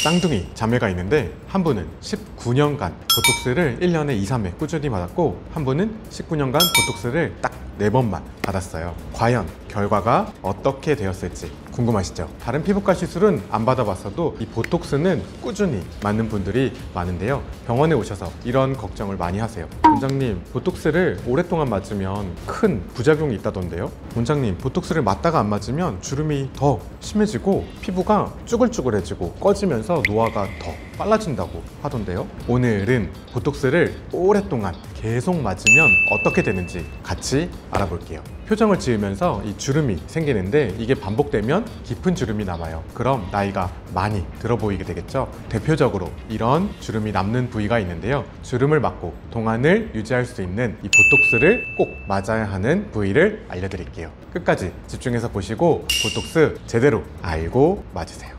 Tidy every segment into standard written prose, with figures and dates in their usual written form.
쌍둥이 자매가 있는데 한 분은 19년간 보톡스를 1년에 2, 3회 꾸준히 받았고 한 분은 19년간 보톡스를 딱 4번만 받았어요. 과연 결과가 어떻게 되었을지 궁금하시죠? 다른 피부과 시술은 안 받아봤어도 이 보톡스는 꾸준히 맞는 분들이 많은데요. 병원에 오셔서 이런 걱정을 많이 하세요. 원장님, 보톡스를 오랫동안 맞으면 큰 부작용이 있다던데요? 원장님, 보톡스를 맞다가 안 맞으면 주름이 더 심해지고 피부가 쭈글쭈글해지고 꺼지면서 노화가 더 빨라진다고 하던데요. 오늘은 보톡스를 오랫동안 계속 맞으면 어떻게 되는지 같이 알아볼게요. 표정을 지으면서 이 주름이 생기는데 이게 반복되면 깊은 주름이 남아요. 그럼 나이가 많이 들어 보이게 되겠죠. 대표적으로 이런 주름이 남는 부위가 있는데요. 주름을 막고 동안을 유지할 수 있는 이 보톡스를 꼭 맞아야 하는 부위를 알려드릴게요. 끝까지 집중해서 보시고 보톡스 제대로 알고 맞으세요.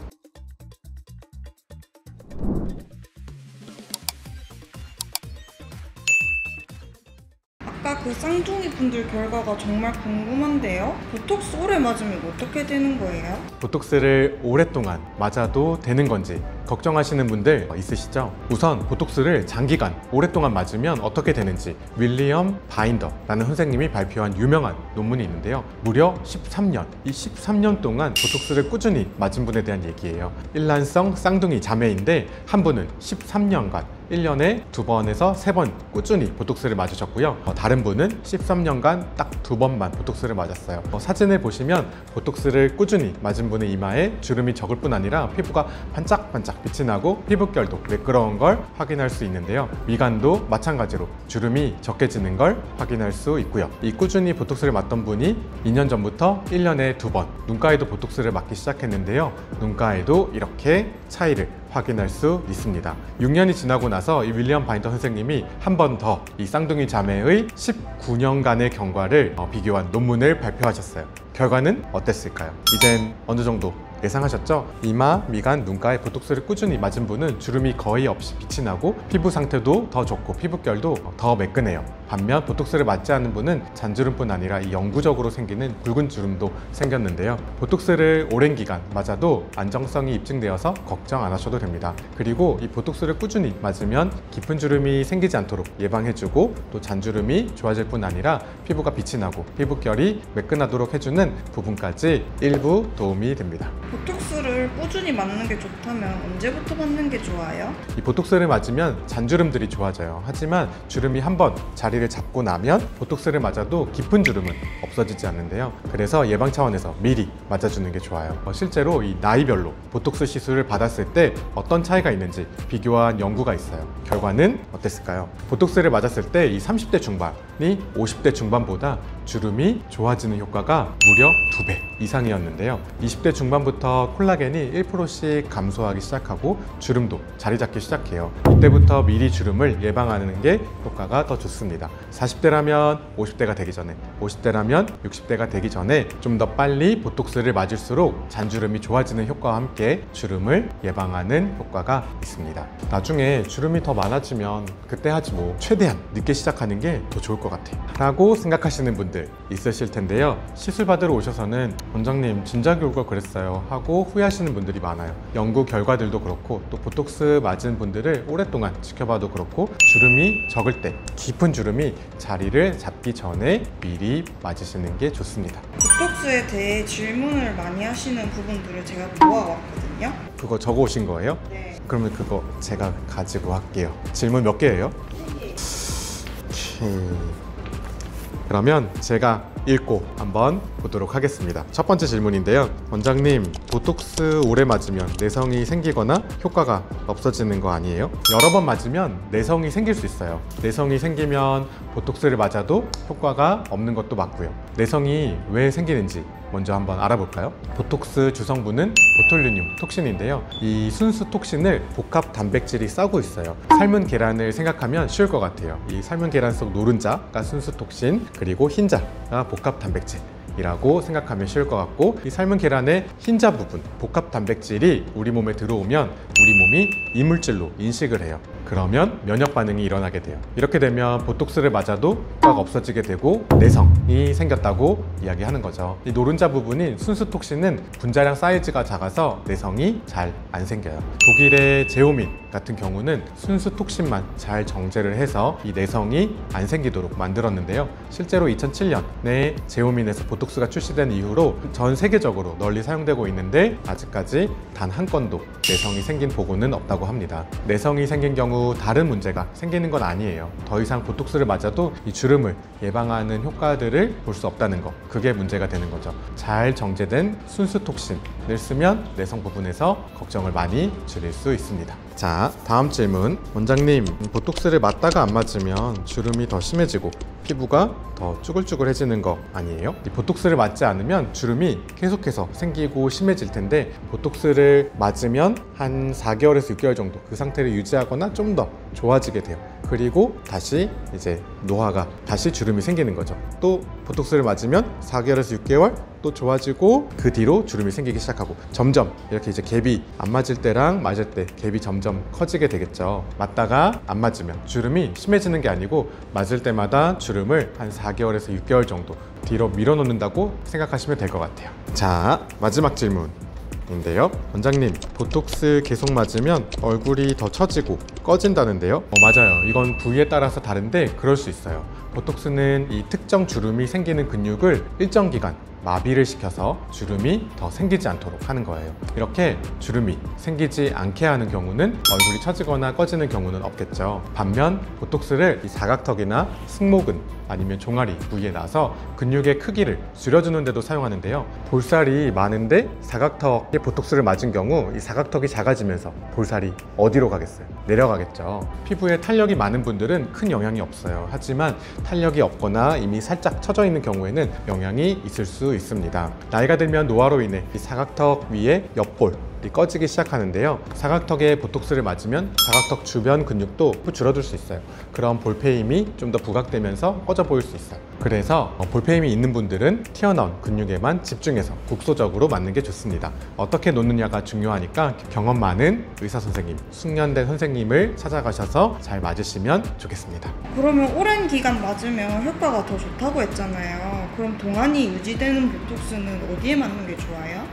아까 그 쌍둥이 분들 결과가 정말 궁금한데요. 보톡스 오래 맞으면 어떻게 되는 거예요? 보톡스를 오랫동안 맞아도 되는 건지 걱정하시는 분들 있으시죠? 우선 보톡스를 장기간 오랫동안 맞으면 어떻게 되는지 윌리엄 바인더라는 선생님이 발표한 유명한 논문이 있는데요. 무려 13년, 이 13년 동안 보톡스를 꾸준히 맞은 분에 대한 얘기예요. 일란성 쌍둥이 자매인데 한 분은 13년간 1년에 2번에서 3번 꾸준히 보톡스를 맞으셨고요. 다른 분은 13년간 딱 2번만 보톡스를 맞았어요. 사진을 보시면 보톡스를 꾸준히 맞은 분의 이마에 주름이 적을 뿐 아니라 피부가 반짝반짝 빛이 나고 피부결도 매끄러운 걸 확인할 수 있는데요. 미간도 마찬가지로 주름이 적게 지는 걸 확인할 수 있고요. 이 꾸준히 보톡스를 맞던 분이 2년 전부터 1년에 2번 눈가에도 보톡스를 맞기 시작했는데요. 눈가에도 이렇게 차이를 확인할 수 있습니다. 6년이 지나고 나서 이 윌리엄 바인더 선생님이 한 번 더 이 쌍둥이 자매의 19년간의 경과를 비교한 논문을 발표하셨어요. 결과는 어땠을까요? 이젠 어느 정도 예상하셨죠? 이마, 미간, 눈가에 보톡스를 꾸준히 맞은 분은 주름이 거의 없이 빛이 나고 피부 상태도 더 좋고 피부결도 더 매끈해요. 반면 보톡스를 맞지 않은 분은 잔주름뿐 아니라 이 영구적으로 생기는 굵은 주름도 생겼는데요. 보톡스를 오랜 기간 맞아도 안정성이 입증되어서 걱정 안 하셔도 됩니다. 그리고 이 보톡스를 꾸준히 맞으면 깊은 주름이 생기지 않도록 예방해주고 또 잔주름이 좋아질 뿐 아니라 피부가 빛이 나고 피부결이 매끈하도록 해주는 부분까지 일부 도움이 됩니다. 보톡스를 꾸준히 맞는 게 좋다면 언제부터 맞는 게 좋아요? 이 보톡스를 맞으면 잔주름들이 좋아져요. 하지만 주름이 한번 자리를 잡고 나면 보톡스를 맞아도 깊은 주름은 없어지지 않는데요. 그래서 예방 차원에서 미리 맞아주는 게 좋아요. 실제로 이 나이별로 보톡스 시술을 받았을 때 어떤 차이가 있는지 비교한 연구가 있어요. 결과는 어땠을까요? 보톡스를 맞았을 때 이 30대 중반이 50대 중반보다 주름이 좋아지는 효과가 무려 2배 이상이었는데요. 20대 중반부터 콜라겐이 1%씩 감소하기 시작하고 주름도 자리 잡기 시작해요. 이때부터 미리 주름을 예방하는 게 효과가 더 좋습니다. 40대라면 50대가 되기 전에, 50대라면 60대가 되기 전에 좀 더 빨리 보톡스를 맞을수록 잔주름이 좋아지는 효과와 함께 주름을 예방하는 효과가 있습니다. 나중에 주름이 더 많아지면 그때 하지 뭐 최대한 늦게 시작하는 게 더 좋을 것 같아 라고 생각하시는 분들 있으실 텐데요. 시술 받으러 오셔서는 원장님 진작에 올 걸 그랬어요 하고 후회하시는 분들이 많아요. 연구 결과들도 그렇고 또 보톡스 맞은 분들을 오랫동안 지켜봐도 그렇고 주름이 적을 때 깊은 주름이 자리를 잡기 전에 미리 맞으시는 게 좋습니다. 보톡스에 대해 질문을 많이 하시는 부분들을 제가 모아왔거든요. 그거 적어 오신 거예요? 네. 그러면 그거 제가 가지고 할게요. 질문 몇 개예요? 그러면 제가 읽고 한번 보도록 하겠습니다. 첫 번째 질문인데요. 원장님, 보톡스 오래 맞으면 내성이 생기거나 효과가 없어지는 거 아니에요? 여러 번 맞으면 내성이 생길 수 있어요. 내성이 생기면 보톡스를 맞아도 효과가 없는 것도 맞고요. 내성이 왜 생기는지 먼저 한번 알아볼까요? 보톡스 주성분은 보툴리늄 톡신인데요. 이 순수 톡신을 복합 단백질이 싸고 있어요. 삶은 계란을 생각하면 쉬울 것 같아요. 이 삶은 계란 속 노른자가 순수 톡신, 그리고 흰자가 복합 단백질 이라고 생각하면 쉬울 것 같고, 이 삶은 계란의 흰자 부분 복합 단백질이 우리 몸에 들어오면 우리 몸이 이물질로 인식을 해요. 그러면 면역 반응이 일어나게 돼요. 이렇게 되면 보톡스를 맞아도 효과가 없어지게 되고 내성이 생겼다고 이야기하는 거죠. 이 노른자 부분인 순수 톡신은 분자량 사이즈가 작아서 내성이 잘 안 생겨요. 독일의 제오민 같은 경우는 순수 톡신만 잘 정제를 해서 이 내성이 안 생기도록 만들었는데요. 실제로 2007년에 제오민에서 보톡스가 출시된 이후로 전 세계적으로 널리 사용되고 있는데 아직까지 단 한 건도 내성이 생긴 보고는 없다고 합니다. 내성이 생긴 경우 다른 문제가 생기는 건 아니에요. 더 이상 보톡스를 맞아도 이 주름을 예방하는 효과들을 볼 수 없다는 거, 그게 문제가 되는 거죠. 잘 정제된 순수 톡신을 쓰면 내성 부분에서 걱정을 많이 줄일 수 있습니다. 자, 다음 질문. 원장님, 보톡스를 맞다가 안 맞으면 주름이 더 심해지고 피부가 더 쭈글쭈글해지는 거 아니에요? 이 보톡스를 맞지 않으면 주름이 계속해서 생기고 심해질 텐데 보톡스를 맞으면 한 4개월에서 6개월 정도 그 상태를 유지하거나 좀 더 좋아지게 돼요. 그리고 다시 이제 노화가 다시 주름이 생기는 거죠. 또 보톡스를 맞으면 4개월에서 6개월 또 좋아지고 그 뒤로 주름이 생기기 시작하고 점점 이렇게 이제 갭이 안 맞을 때랑 맞을 때 갭이 점점 커지게 되겠죠. 맞다가 안 맞으면 주름이 심해지는 게 아니고 맞을 때마다 주름을 한 4개월에서 6개월 정도 뒤로 밀어놓는다고 생각하시면 될 것 같아요. 자, 마지막 질문 인데요. 원장님, 보톡스 계속 맞으면 얼굴이 더 처지고 꺼진다는데요? 맞아요. 이건 부위에 따라서 다른데 그럴 수 있어요. 보톡스는 이 특정 주름이 생기는 근육을 일정 기간 마비를 시켜서 주름이 더 생기지 않도록 하는 거예요. 이렇게 주름이 생기지 않게 하는 경우는 얼굴이 처지거나 꺼지는 경우는 없겠죠. 반면 보톡스를 이 사각턱이나 승모근 아니면 종아리 부위에 놔서 근육의 크기를 줄여주는 데도 사용하는데요. 볼살이 많은데 사각턱에 보톡스를 맞은 경우 이 사각턱이 작아지면서 볼살이 어디로 가겠어요? 내려가겠죠. 피부에 탄력이 많은 분들은 큰 영향이 없어요. 하지만 탄력이 없거나 이미 살짝 처져 있는 경우에는 영향이 있을 수 있습니다. 나이가 들면 노화로 인해 이 사각턱 위에 옆볼 꺼지기 시작하는데요. 사각턱에 보톡스를 맞으면 사각턱 주변 근육도 줄어들 수 있어요. 그럼 볼페임이 좀 더 부각되면서 꺼져 보일 수 있어요. 그래서 볼페임이 있는 분들은 튀어나온 근육에만 집중해서 국소적으로 맞는 게 좋습니다. 어떻게 놓느냐가 중요하니까 경험 많은 의사 선생님, 숙련된 선생님을 찾아가셔서 잘 맞으시면 좋겠습니다. 그러면 오랜 기간 맞으면 효과가 더 좋다고 했잖아요. 그럼 동안이 유지되는 보톡스는 어디에 맞는 게 좋아요?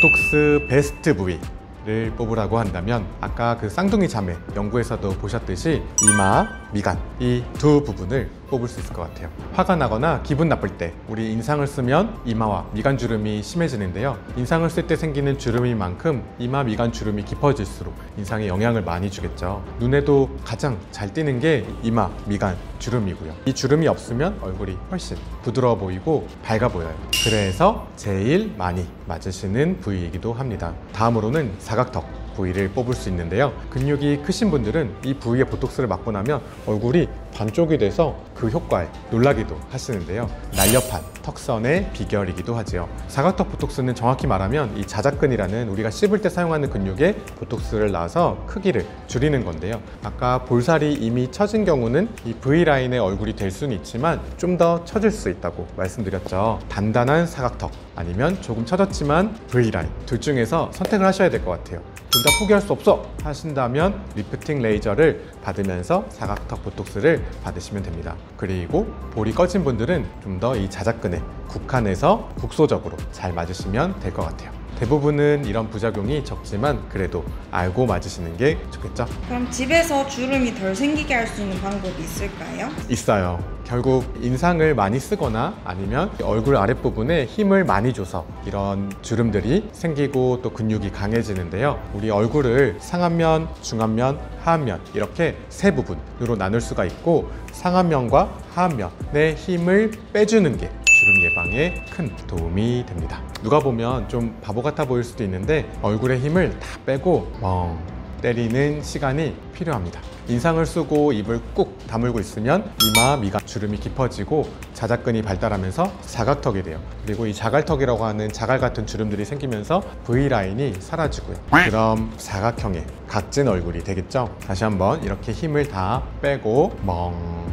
보톡스 베스트 부위를 뽑으라고 한다면 아까 그 쌍둥이 자매 연구에서도 보셨듯이 이마, 미간 이 두 부분을 뽑을 수 있을 것 같아요. 화가 나거나 기분 나쁠 때 우리 인상을 쓰면 이마와 미간 주름이 심해지는데요. 인상을 쓸 때 생기는 주름인 만큼 이마, 미간 주름이 깊어질수록 인상에 영향을 많이 주겠죠. 눈에도 가장 잘 띄는 게 이마, 미간 주름이고요. 이 주름이 없으면 얼굴이 훨씬 부드러워 보이고 밝아 보여요. 그래서 제일 많이 맞으시는 부위이기도 합니다. 다음으로는 사각턱 부위를 뽑을 수 있는데요. 근육이 크신 분들은 이 부위에 보톡스를 맞고 나면 얼굴이 반쪽이 돼서 그 효과에 놀라기도 하시는데요. 날렵한 턱선의 비결이기도 하지요. 사각턱 보톡스는 정확히 말하면 이 자작근이라는 우리가 씹을 때 사용하는 근육에 보톡스를 놔서 크기를 줄이는 건데요. 아까 볼살이 이미 처진 경우는 이 V라인의 얼굴이 될 수는 있지만 좀 더 처질 수 있다고 말씀드렸죠. 단단한 사각턱 아니면 조금 처졌지만 V라인 둘 중에서 선택을 하셔야 될 것 같아요. 둘 다 포기할 수 없어 하신다면 리프팅 레이저를 받으면서 사각턱 보톡스를 받으시면 됩니다. 그리고 볼이 꺼진 분들은 좀 더 이 자작근에 국한해서 국소적으로 잘 맞으시면 될 것 같아요. 대부분은 이런 부작용이 적지만 그래도 알고 맞으시는 게 좋겠죠? 그럼 집에서 주름이 덜 생기게 할 수 있는 방법이 있을까요? 있어요. 결국 인상을 많이 쓰거나 아니면 얼굴 아랫부분에 힘을 많이 줘서 이런 주름들이 생기고 또 근육이 강해지는데요. 우리 얼굴을 상안면, 중안면, 하안면 이렇게 세 부분으로 나눌 수가 있고 상안면과 하안면의 힘을 빼주는 게 주름 예방에 큰 도움이 됩니다. 누가 보면 좀 바보 같아 보일 수도 있는데 얼굴에 힘을 다 빼고 멍 때리는 시간이 필요합니다. 인상을 쓰고 입을 꾹 다물고 있으면 이마, 미간 주름이 깊어지고 자작근이 발달하면서 사각턱이 돼요. 그리고 이 자갈턱이라고 하는 자갈 같은 주름들이 생기면서 V라인이 사라지고요. 그럼 사각형의 각진 얼굴이 되겠죠? 다시 한번 이렇게 힘을 다 빼고 멍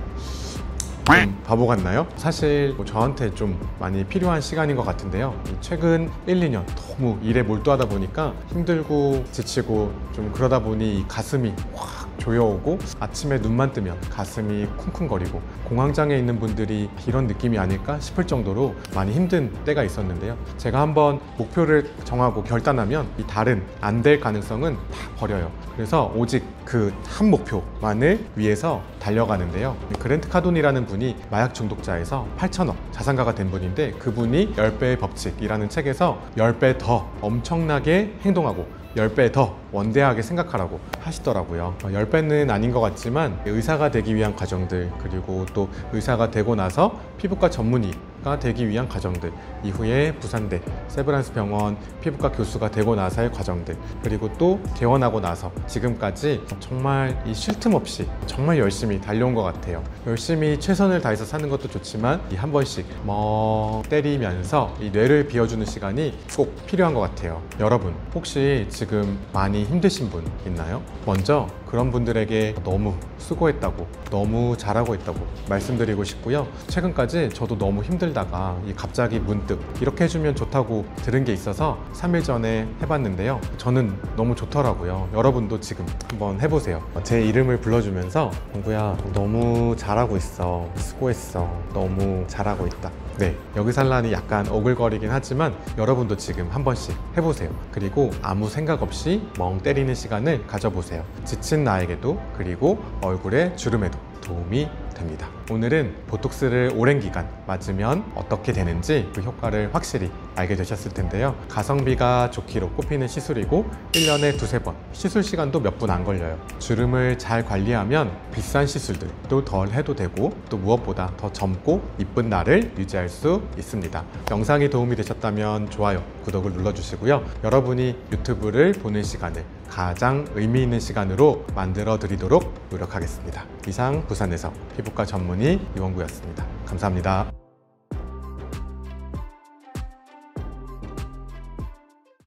좀 바보 같나요? 사실 저한테 좀 많이 필요한 시간인 것 같은데요. 최근 1, 2년 너무 일에 몰두하다 보니까 힘들고 지치고 좀 그러다 보니 이 가슴이 확 조여오고 아침에 눈만 뜨면 가슴이 쿵쿵거리고 공황장애 있는 분들이 이런 느낌이 아닐까 싶을 정도로 많이 힘든 때가 있었는데요. 제가 한번 목표를 정하고 결단하면 이 다른 안 될 가능성은 다 버려요. 그래서 오직 그 한 목표만을 위해서 달려가는데요. 그랜트 카돈이라는 분이 마약 중독자에서 8천억 자산가가 된 분인데, 그분이 10배의 법칙이라는 책에서 10배 더 엄청나게 행동하고 10배 더 원대하게 생각하라고 하시더라고요. 10배는 아닌 것 같지만 의사가 되기 위한 과정들, 그리고 또 의사가 되고 나서 피부과 전문의가 되기 위한 과정들, 이후에 부산대 세브란스 병원 피부과 교수가 되고 나서의 과정들, 그리고 또 개원하고 나서 지금까지 정말 이 쉴 틈 없이 정말 열심히 달려온 것 같아요. 열심히 최선을 다해서 사는 것도 좋지만 이 한 번씩 멍 때리면서 이 뇌를 비워주는 시간이 꼭 필요한 것 같아요. 여러분, 혹시 지금 많이 힘드신 분 있나요? 먼저 그런 분들에게 너무 수고했다고, 너무 잘하고 있다고 말씀드리고 싶고요. 최근까지 저도 너무 힘들다가 갑자기 문득 이렇게 해주면 좋다고 들은 게 있어서 3일 전에 해봤는데요. 저는 너무 좋더라고요. 여러분도 지금 한번 해보세요. 제 이름을 불러주면서 공구야, 너무 잘하고 있어, 수고했어, 너무 잘하고 있다. 네, 여기 산란이 약간 오글거리긴 하지만 여러분도 지금 한 번씩 해보세요. 그리고 아무 생각 없이 멍 때리는 시간을 가져보세요. 지친 나에게도, 그리고 얼굴에 주름에도 도움이 됩니다. 오늘은 보톡스를 오랜 기간 맞으면 어떻게 되는지 그 효과를 확실히 알게 되셨을 텐데요. 가성비가 좋기로 꼽히는 시술이고 1년에 두세 번, 시술 시간도 몇 분 안 걸려요. 주름을 잘 관리하면 비싼 시술들도 덜 해도 되고, 또 무엇보다 더 젊고 이쁜 나를 유지할 수 있습니다. 영상이 도움이 되셨다면 좋아요, 구독을 눌러주시고요. 여러분이 유튜브를 보는 시간을 가장 의미 있는 시간으로 만들어 드리도록 노력하겠습니다. 이상 부산에서 피부과 전문의 이원구였습니다. 감사합니다.